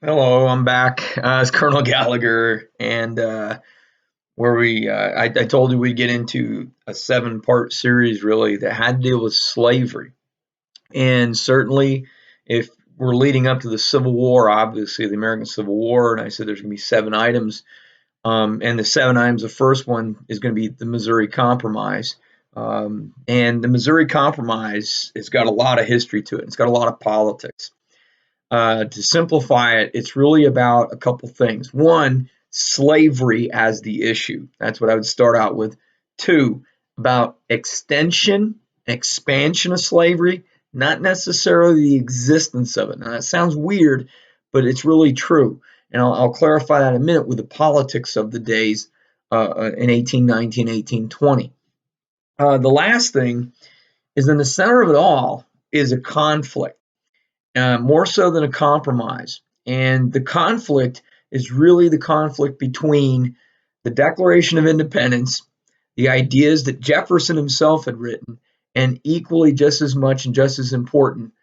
Hello, I'm back. It's Colonel Gallagher, and where I told you we'd get into a seven-part series really that had to deal with slavery. And certainly, if we're leading up to the Civil War, obviously the American Civil War, and I said there's going to be seven items. And the seven items, the first one is going to be the Missouri Compromise. And the Missouri Compromise has got a lot of history to it. It's got a lot of politics. To simplify it, it's really about a couple things. One, slavery as the issue. That's what I would start out with. Two, about expansion of slavery, not necessarily the existence of it. Now, that sounds weird, but it's really true. And I'll clarify that in a minute with the politics of the days in 1819, 1820. The last thing is in the center of it all is a conflict, more so than a compromise. And the conflict is really the conflict between the Declaration of Independence, the ideas that Jefferson himself had written, and equally just as much and just as important.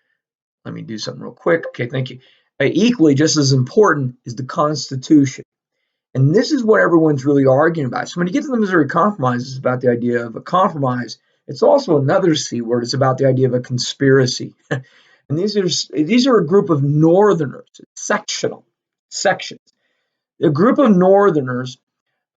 Let me do something real quick. Okay, thank you. Equally just as important is the Constitution. And this is what everyone's really arguing about. So when you get to the Missouri Compromise, it's about the idea of a compromise. It's also another C word. It's about the idea of a conspiracy. And these are a group of Northerners, sections, a group of Northerners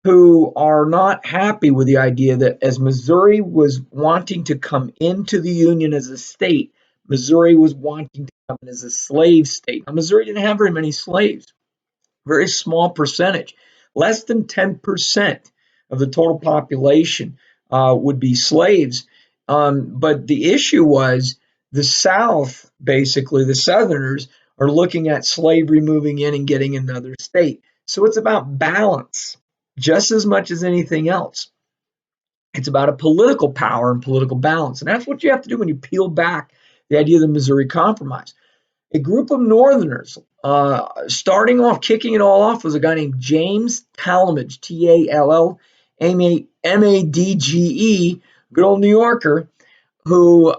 who are not happy with the idea that as Missouri was wanting to come into the Union as a state, Missouri was wanting to come in as a slave state. Now, Missouri didn't have very many slaves, very small percentage, less than 10% of the total population would be slaves. But the issue was the South, basically, the Southerners, are looking at slavery moving in and getting another state. So it's about balance just as much as anything else. It's about a political power and political balance. And that's what you have to do when you peel back the idea of the Missouri Compromise. A group of Northerners, starting off, kicking it all off, was a guy named James Talmadge, Tallmadge, good old New Yorker, who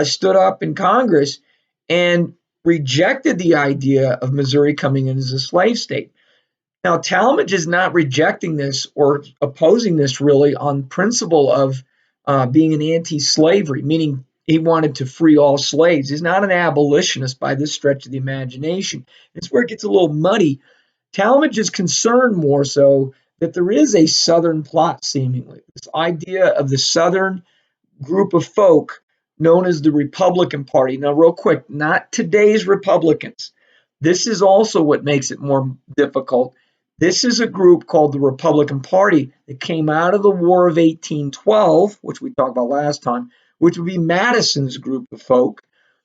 stood up in Congress and rejected the idea of Missouri coming in as a slave state. Now, Talmadge is not rejecting this or opposing this really on principle of being an anti-slavery, meaning he wanted to free all slaves. He's not an abolitionist by this stretch of the imagination. It's where it gets a little muddy. Talmadge is concerned more so that there is a Southern plot, seemingly. This idea of the Southern group of folk known as the Republican Party. Now, real quick, not today's Republicans. This is also what makes it more difficult. This is a group called the Republican Party that came out of the War of 1812, which we talked about last time, which would be Madison's group of folk.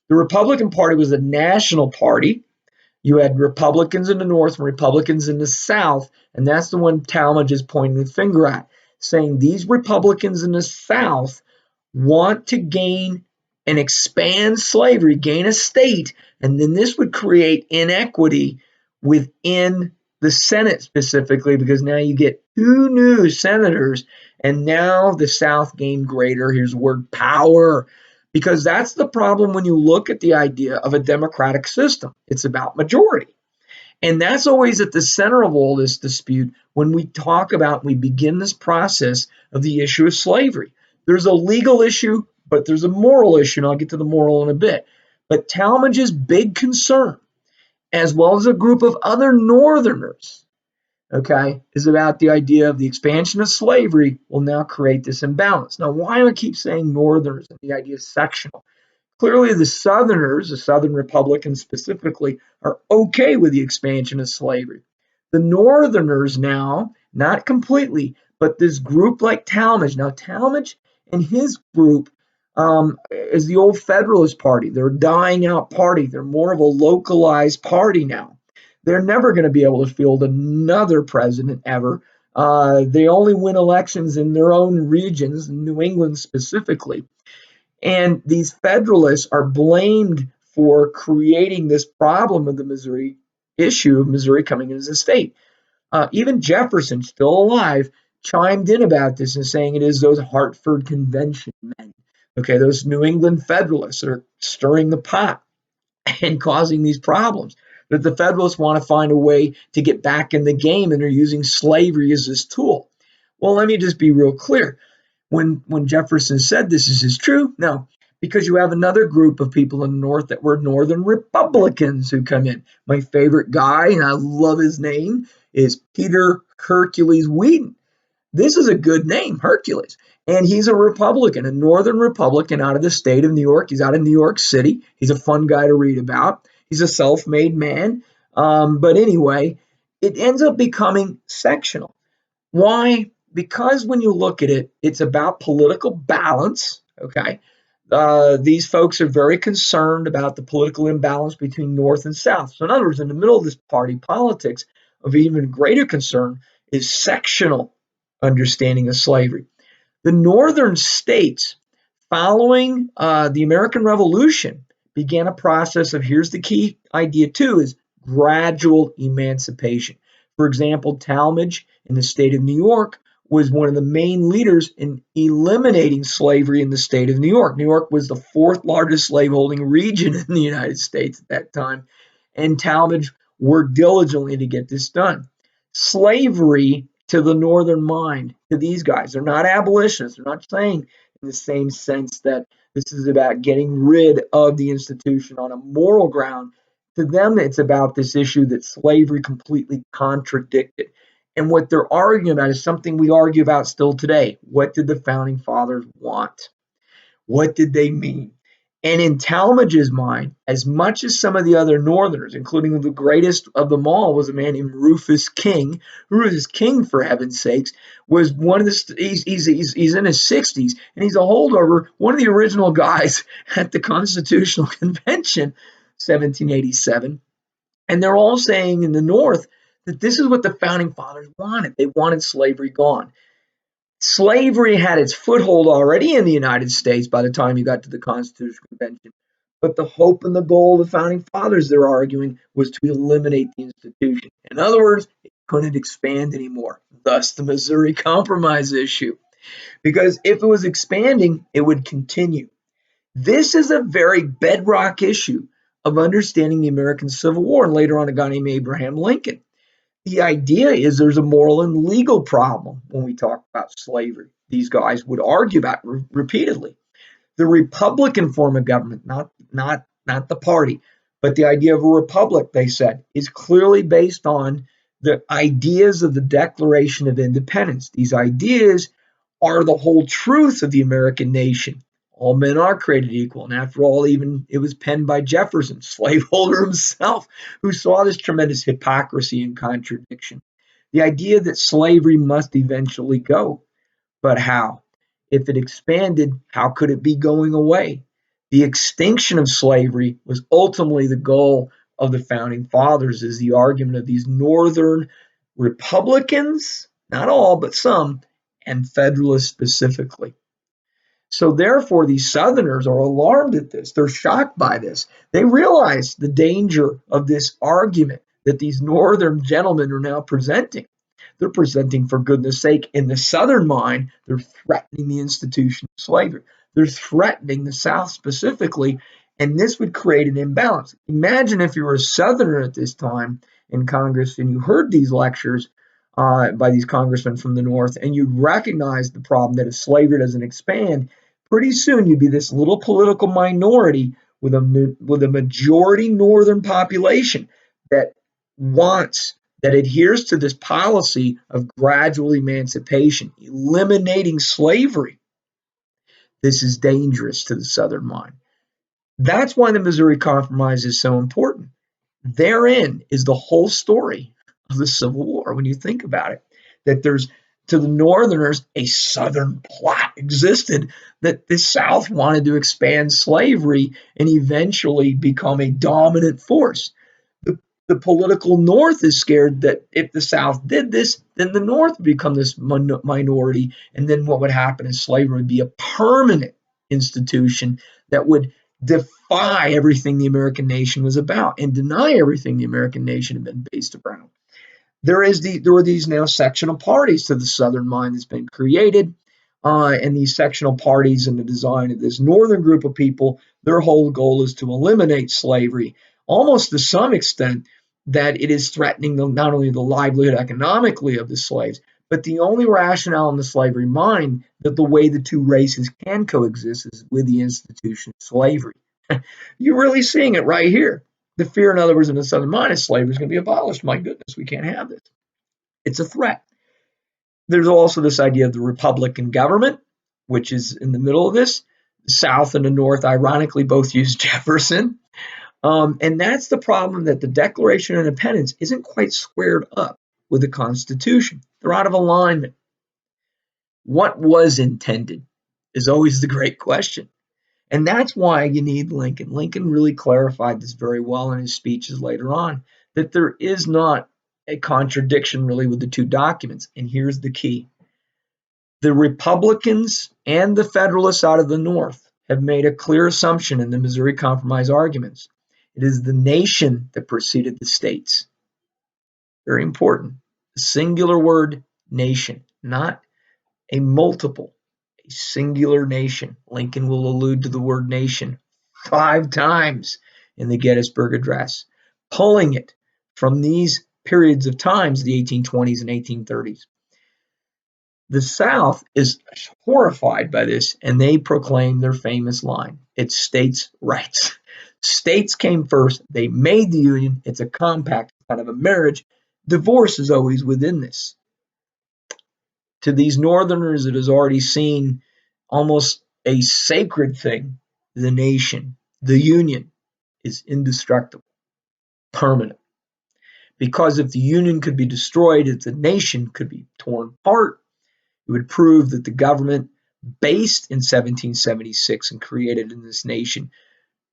The Republican Party was a national party. You had Republicans in the North and Republicans in the South, and that's the one Talmadge is pointing the finger at, saying these Republicans in the South want to gain and expand slavery, gain a state, and then this would create inequity within the Senate specifically, because now you get two new senators, and now the South gained greater, here's the word, power, because that's the problem when you look at the idea of a democratic system. It's about majority. And that's always at the center of all this dispute when we talk about, we begin this process of the issue of slavery. There's a legal issue, but there's a moral issue, and I'll get to the moral in a bit. But Talmadge's big concern, as well as a group of other Northerners, okay, is about the idea of the expansion of slavery will now create this imbalance. Now, why do I keep saying Northerners and the idea is sectional? Clearly, the Southerners, the Southern Republicans specifically, are okay with the expansion of slavery. The Northerners now, not completely, but this group like Talmadge. Now, Talmadge and his group is the old Federalist Party. They're a dying out party. They're more of a localized party now. They're never going to be able to field another president ever. They only win elections in their own regions, in New England specifically. And these Federalists are blamed for creating this problem of the Missouri issue of Missouri coming in as a state. Even Jefferson, still alive, chimed in about this and saying it is those Hartford Convention men, okay, those New England Federalists that are stirring the pot and causing these problems. that the Federalists want to find a way to get back in the game, and they're using slavery as this tool. Well, let me just be real clear. When Jefferson said this is true, no, because you have another group of people in the North that were Northern Republicans who come in. My favorite guy, and I love his name, is Peter Hercules Wheaton. This is a good name, Hercules. And he's a Republican, a Northern Republican out of the state of New York. He's out of New York City. He's a fun guy to read about. He's a self-made man. But anyway, it ends up becoming sectional. Why? Because when you look at it, it's about political balance. Okay. These folks are very concerned about the political imbalance between North and South. So, in other words, in the middle of this party politics, of even greater concern is sectional understanding of slavery. The northern states, following the American Revolution, began a process of, here's the key idea too, is gradual emancipation. For example, Talmadge in the state of New York was one of the main leaders in eliminating slavery in the state of New York. New York was the fourth largest slaveholding region in the United States at that time, and Talmadge worked diligently to get this done. Slavery, to the northern mind, to these guys, they're not abolitionists. They're not saying in the same sense that this is about getting rid of the institution on a moral ground. To them, it's about this issue that slavery completely contradicted. And what they're arguing about is something we argue about still today. What did the founding fathers want? What did they mean? And in Talmadge's mind, as much as some of the other Northerners, including the greatest of them all, was a man named Rufus King. Rufus King, for heaven's sakes, was one of the, he's in his 60s, and he's a holdover, one of the original guys at the Constitutional Convention, 1787. And they're all saying in the North that this is what the founding fathers wanted. They wanted slavery gone. Slavery had its foothold already in the United States by the time you got to the Constitutional Convention. But the hope and the goal of the founding fathers, they're arguing, was to eliminate the institution. In other words, it couldn't expand anymore. Thus, the Missouri Compromise issue. Because if it was expanding, it would continue. This is a very bedrock issue of understanding the American Civil War, and later on a guy named Abraham Lincoln. The idea is there's a moral and legal problem when we talk about slavery. These guys would argue about repeatedly. The Republican form of government, not the party, but the idea of a republic, they said, is clearly based on the ideas of the Declaration of Independence. These ideas are the whole truth of the American nation. All men are created equal. And after all, even it was penned by Jefferson, slaveholder himself, who saw this tremendous hypocrisy and contradiction. The idea that slavery must eventually go. But how? If it expanded, how could it be going away? The extinction of slavery was ultimately the goal of the founding fathers, is the argument of these northern Republicans, not all, but some, and Federalists specifically. So therefore, these Southerners are alarmed at this. They're shocked by this. They realize the danger of this argument that these Northern gentlemen are now presenting. They're presenting, for goodness sake, in the Southern mind, they're threatening the institution of slavery. They're threatening the South specifically, and this would create an imbalance. Imagine if you were a Southerner at this time in Congress and you heard these lectures by these congressmen from the North, and you'd recognize the problem that if slavery doesn't expand, pretty soon you'd be this little political minority with a majority Northern population that adheres to this policy of gradual emancipation, eliminating slavery. This is dangerous to the Southern mind. That's why the Missouri Compromise is so important. Therein is the whole story of the Civil War, when you think about it, that there's, to the Northerners, a Southern plot existed that the South wanted to expand slavery and eventually become a dominant force. The political North is scared that if the South did this, then the North would become this minority, and then what would happen is slavery would be a permanent institution that would defy everything the American nation was about and deny everything the American nation had been based around. There were these now sectional parties to the Southern mind that's been created, and these sectional parties and the design of this Northern group of people, their whole goal is to eliminate slavery, almost to some extent that it is threatening not only the livelihood economically of the slaves, but the only rationale in the slavery mind that the way the two races can coexist is with the institution of slavery. You're really seeing it right here. The fear, in other words, in the Southern mind is slavery is going to be abolished. My goodness, we can't have this. It's a threat. There's also this idea of the Republican government, which is in the middle of this. The South and the North, ironically, both use Jefferson. And that's the problem, that the Declaration of Independence isn't quite squared up with the Constitution. They're out of alignment. What was intended is always the great question. And that's why you need Lincoln. Lincoln really clarified this very well in his speeches later on, that there is not a contradiction really with the two documents. And here's the key. The Republicans and the Federalists out of the North have made a clear assumption in the Missouri Compromise arguments. It is the nation that preceded the states. Very important. The singular word nation, not a multiple, a singular nation. Lincoln will allude to the word nation 5 times in the Gettysburg Address, pulling it from these periods of times, the 1820s and 1830s. The South is horrified by this, and they proclaim their famous line. It's states' rights. States came first. They made the Union. It's a compact, kind of a marriage. Divorce is always within this. To these Northerners, it is already seen almost a sacred thing. The nation, the Union, is indestructible, permanent. Because if the Union could be destroyed, if the nation could be torn apart, it would prove that the government, based in 1776 and created in this nation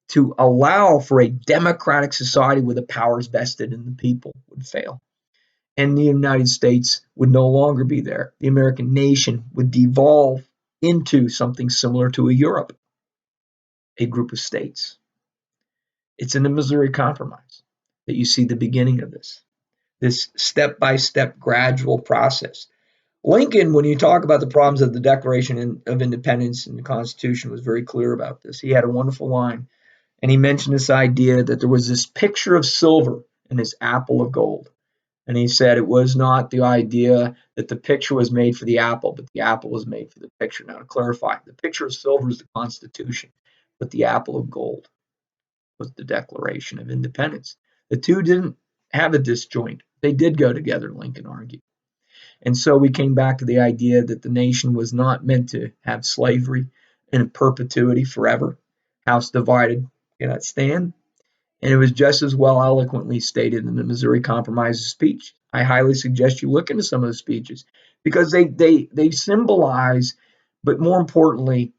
to allow for a democratic society with the powers vested in the people, would fail. And the United States would no longer be there. The American nation would devolve into something similar to a Europe, a group of states. It's in the Missouri Compromise that you see the beginning of this step-by-step gradual process. Lincoln, when you talk about the problems of the Declaration of Independence and the Constitution, was very clear about this. He had a wonderful line, and he mentioned this idea that there was this picture of silver and this apple of gold. And he said it was not the idea that the picture was made for the apple, but the apple was made for the picture. Now, to clarify, the picture of silver is the Constitution, but the apple of gold was the Declaration of Independence. The two didn't have a disjoint. They did go together, Lincoln argued. And so we came back to the idea that the nation was not meant to have slavery in perpetuity forever. House divided cannot stand. And it was just as well eloquently stated in the Missouri Compromise speech. I highly suggest you look into some of the speeches because they symbolize, but more importantly,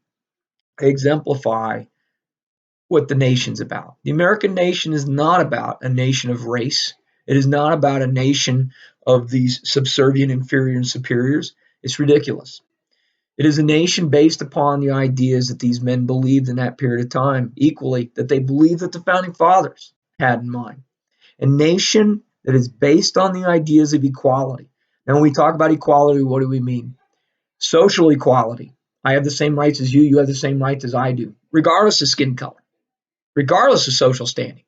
they exemplify what the nation's about. The American nation is not about a nation of race. It is not about a nation of these subservient inferior and superiors. It's ridiculous. It is a nation based upon the ideas that these men believed in that period of time, equally, that they believed that the founding fathers had in mind. A nation that is based on the ideas of equality. Now, when we talk about equality, what do we mean? Social equality. I have the same rights as you, you have the same rights as I do, regardless of skin color, regardless of social standing.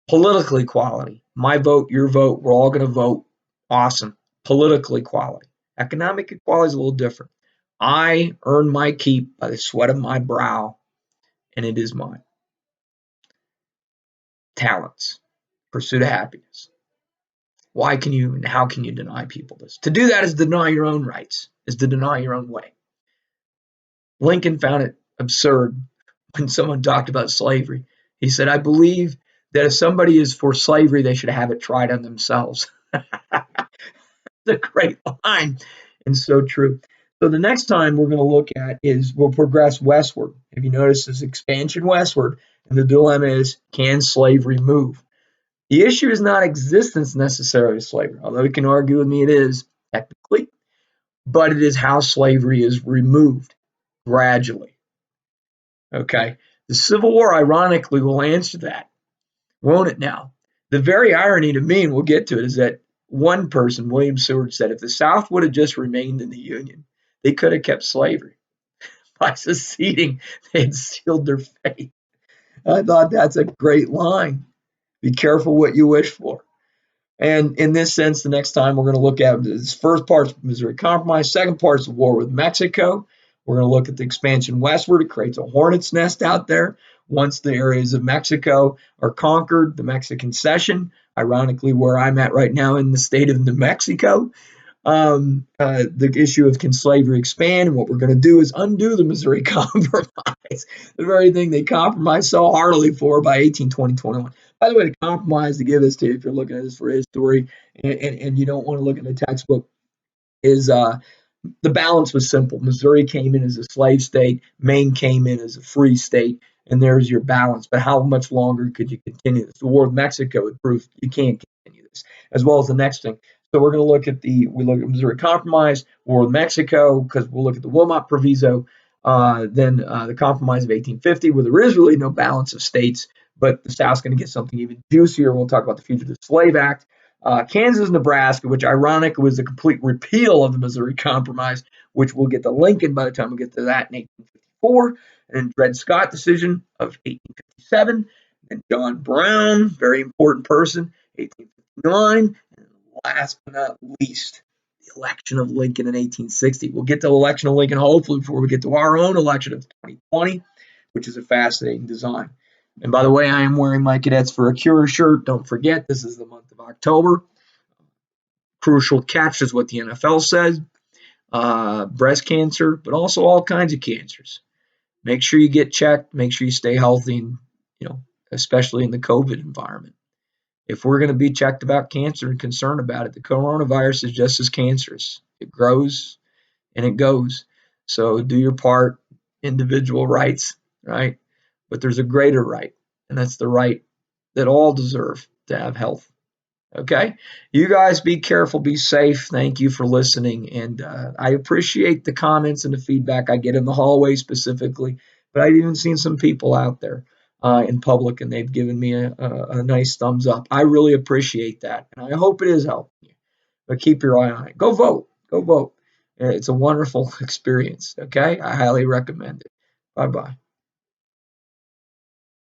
Political equality. My vote, your vote, we're all going to vote. Awesome. Political equality. Economic equality is a little different. I earn my keep by the sweat of my brow, and it is mine. Talents. Pursuit of happiness. Why can you and how can you deny people this? To do that is deny your own rights, is to deny your own way. Lincoln found it absurd when someone talked about slavery. He said, I believe that if somebody is for slavery, they should have it tried on themselves. It's a great line and so true. So the next time we're going to look at is we'll progress westward. If you notice this expansion westward, and the dilemma is, can slavery move? The issue is not existence necessarily of slavery, although you can argue with me it is technically, but it is how slavery is removed gradually. Okay. The Civil War, ironically, will answer that, won't it now? The very irony to me, and we'll get to it, is that one person, William Seward, said if the South would have just remained in the Union, they could have kept slavery. By seceding, they had sealed their fate. I thought that's a great line. Be careful what you wish for. And in this sense, the next time we're going to look at this first part's Missouri Compromise, second part's the war with Mexico. We're going to look at the expansion westward. It creates a hornet's nest out there. Once the areas of Mexico are conquered, the Mexican cession, ironically, where I'm at right now in the state of New Mexico, the issue of can slavery expand, and what we're going to do is undo the Missouri Compromise, the very thing they compromised so heartily for by 1820-21. By the way, the compromise, to give this to you, if you're looking at this for history and you don't want to look in the textbook, is the balance was simple. Missouri came in as a slave state, Maine came in as a free state, and there's your balance. But how much longer could you continue this? The war with Mexico would prove you can't continue this, as well as the next thing. So we're going to look at Missouri Compromise, war with Mexico, because we'll look at the Wilmot Proviso, then the Compromise of 1850, where there is really no balance of states, but the South's going to get something even juicier. We'll talk about the Fugitive Slave Act, Kansas, Nebraska, which ironically was a complete repeal of the Missouri Compromise, which we'll get to Lincoln by the time we get to that in 1854, and Dred Scott decision of 1857, and John Brown, very important person, 1859, and last but not least, the election of Lincoln in 1860. We'll get to the election of Lincoln hopefully before we get to our own election of 2020, which is a fascinating design. And by the way, I am wearing my Cadets for a Cure shirt. Don't forget, this is the month of October. Crucial catch is what the NFL says. Breast cancer, but also all kinds of cancers. Make sure you get checked. Make sure you stay healthy, and, especially in the COVID environment. If we're going to be checked about cancer and concerned about it, the coronavirus is just as cancerous. It grows and it goes. So do your part, individual rights, right? But there's a greater right, and that's the right that all deserve to have health. Okay? You guys be careful, be safe. Thank you for listening. And I appreciate the comments and the feedback I get in the hallway specifically, but I've even seen some people out there in public, and they've given me a nice thumbs up. I really appreciate that, and I hope it is helping you. But keep your eye on it. Go vote. Go vote. It's a wonderful experience. Okay? I highly recommend it. Bye-bye.